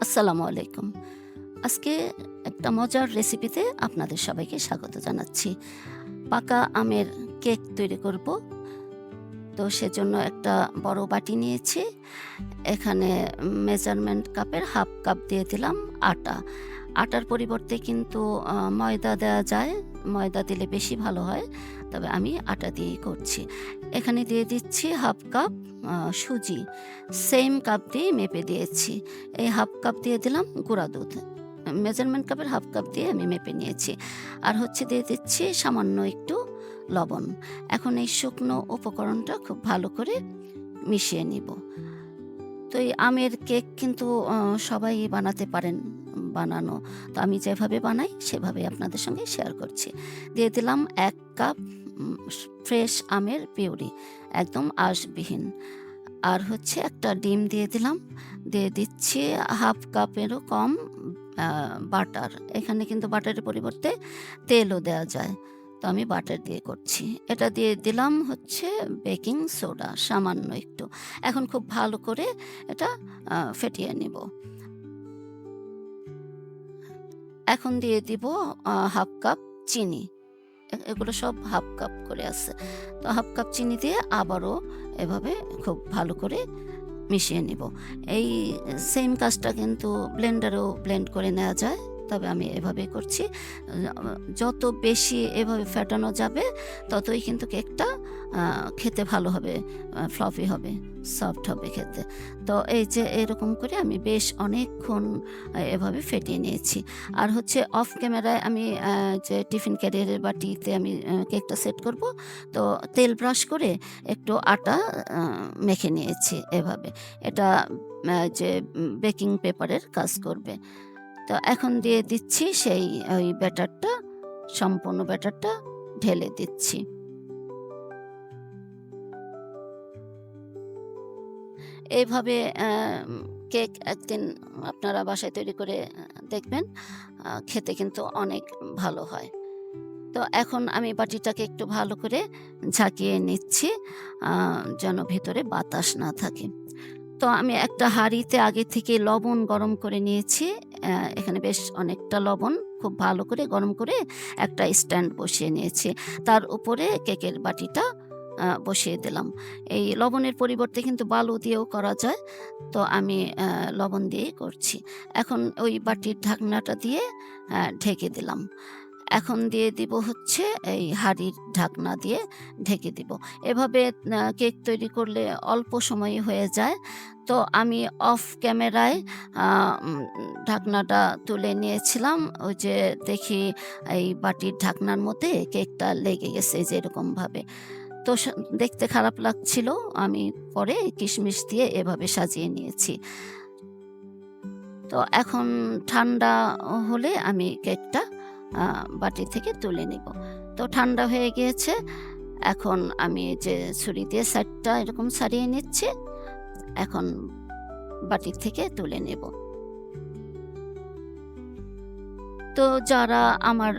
আসসালামু আলাইকুম। আজকে একটা মজার রেসিপিতে আপনাদের সবাইকে স্বাগত জানাচ্ছি। পাকা আমের কেক তৈরি করব। তো সেজন্য একটা বড় বাটি নিয়েছি। এখানে মেজারমেন্ট কাপের হাফ কাপ দিয়ে দিলাম আটা। আটার পরিবর্তে কিন্তু ময়দা দেওয়া যায়। ময়দা দিলে বেশি ভালো হয়। তবে আমি আটা দিয়েই করছি। এখানে দিয়ে দিচ্ছি হাফ কাপ সুজি। সেম কাপ দিয়েই মেপে দিয়েছি। এই হাফ কাপ দিয়ে দিলাম গুঁড়া দুধ। মেজারমেন্ট কাপের হাফ কাপ দিয়ে আমি মেপে নিয়েছি। আর হচ্ছে দিয়ে দিচ্ছি সামান্য একটু লবণ। এখন এই শুকনো উপকরণটা খুব ভালো করে মিশিয়ে নিব। তো এই আমের কেক কিন্তু সবাই বানাতে পারেন বানানো। তো আমি যেভাবে বানাই সেভাবেই আপনাদের সঙ্গে শেয়ার করছি। দিয়ে দিলাম ১ কাপ ফ্রেশ আমের পিউরি, একদম আঁশবিহীন। আর হচ্ছে একটা ডিম দিয়ে দিলাম। দিয়ে দিচ্ছি হাফ কাপেরও কম আ বাটার। এখানে কিন্তু বাটারের পরিবর্তে তেলও দেওয়া যায়। তো আমি বাটার দিয়ে করছি। এটা দিয়ে দিলাম হচ্ছে বেকিং সোডা সামান্য একটু। এখন খুব ভালো করে এটা ফেটিয়ে নিব। এখন দিয়ে দিব হাফ কাপ চিনি। এগুলো সব হাফ কাপ করে আছে। তো হাফ কাপ চিনি দিয়ে আবারও এভাবে খুব ভালো করে মিশিয়ে নিব। এই সেম কাজটা কিন্তু ব্লেন্ডারেও ব্লেন্ড করে নেওয়া যায়। তবে আমি এভাবেই করছি। যত বেশি এভাবে ফেটানো যাবে ততই কিন্তু কেকটা খেতে ভালো হবে, ফ্লফি হবে, সফট হবে খেতে। তো এই যে এরকম করে আমি বেশ অনেকক্ষণ এভাবে ফেটিয়ে নিয়েছি। আর হচ্ছে অফ ক্যামেরায় আমি যে টিফিন ক্যারিয়ারের বাটিতে আমি কেকটা সেট করব। তো তেল ব্রাশ করে একটু আটা আ মেখে নিয়েছি এভাবে। এটা যে বেকিং পেপারের কাজ করবে। তো এখন দিয়ে দিচ্ছি সেই ওই ব্যাটারটা, সম্পূর্ণ ব্যাটারটা ঢেলে দিচ্ছি। এইভাবে কেক একদিন আপনারা বাসায় তৈরি করে দেখবেন। খেতে কিন্তু অনেক ভালো হয়। তো এখন আমি বাটিটাকে একটু ভালো করে ঝাঁকিয়ে নিচ্ছি আ যেন ভেতরে বাতাস না থাকে। তো আমি একটা হাঁড়িতে আগে থেকে লবণ গরম করে নিয়েছি। এখানে বেশ অনেকটা লবণ খুব ভালো করে গরম করে একটা স্ট্যান্ড বসিয়ে নিয়েছি। তার উপরে কেকের বাটিটা বসিয়ে দিলাম। এই লবণের পরিবর্তে কিন্তু বালু দিয়েও করা যায়। তো আমি লবণ দিয়েই করছি। এখন ওই বাটির ঢাকনাটা দিয়ে ঢেকে দিলাম। এখন দিয়ে দিব হচ্ছে এই হাঁড়ির ঢাকনা দিয়ে ঢেকে দিব। এভাবে কেক তৈরি করলে অল্প সময়ে হয়ে যায়। তো আমি অফ ক্যামেরায় আ উম ঢাকনাটা তুলে নিয়েছিলাম। ওই যে দেখি এই বাটির ঢাকনার মধ্যে কেকটা লেগে গেছে যে এরকমভাবে। তো দেখতে খারাপ লাগছিল। আমি পরে কিশমিশ দিয়ে এভাবে সাজিয়ে নিয়েছি। তো এখন ঠান্ডা হলে আমি কেকটা আ বাটি থেকে তুলে নিব। তো ঠান্ডা হয়ে গিয়েছে। এখন আমি যে ছুরি দিয়ে সাইডটা এরকম ছাড়িয়ে নিচ্ছি। এখন বাটি থেকে তুলে নেব। তো যারা আমার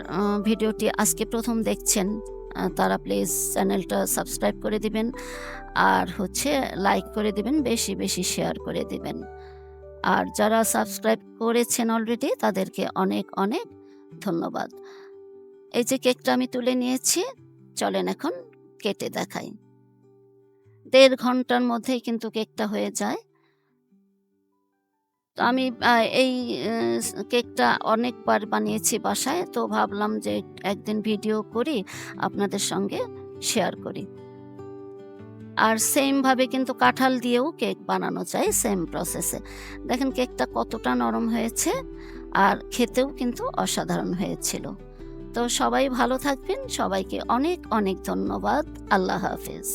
ভিডিওটি আজকে ১ম দেখছেন তারা প্লিজ চ্যানেলটা সাবস্ক্রাইব করে দিবেন। আর হচ্ছে লাইক করে দিবেন, বেশি, বেশি শেয়ার করে দিবেন। আর যারা সাবস্ক্রাইব করেছেন অলরেডি তাদেরকে অনেক, অনেক ধন্যবাদ। এই যে কেকটা আমি তুলে নিয়েছি, চলেন এখন কেটে দেখাই। ১.৫ ঘন্টার মধ্যেই কিন্তু কেকটা হয়ে যায়। তো আমি এই অ্যা কেকটা অনেকবার বানিয়েছি বাসায়। তো ভাবলাম যে একদিন ভিডিও করি, আপনাদের সঙ্গে শেয়ার করি। আর সেম ভাবে কিন্তু কাঁঠাল দিয়েও কেক বানানো যায় সেম প্রসেসে। দেখেন কেকটা কতটা নরম হয়েছে আর খেতেও কিন্তু অসাধারণ হয়েছিল। তো সবাই ভালো থাকবেন। সবাইকে অনেক, অনেক ধন্যবাদ। আল্লাহ হাফেজ।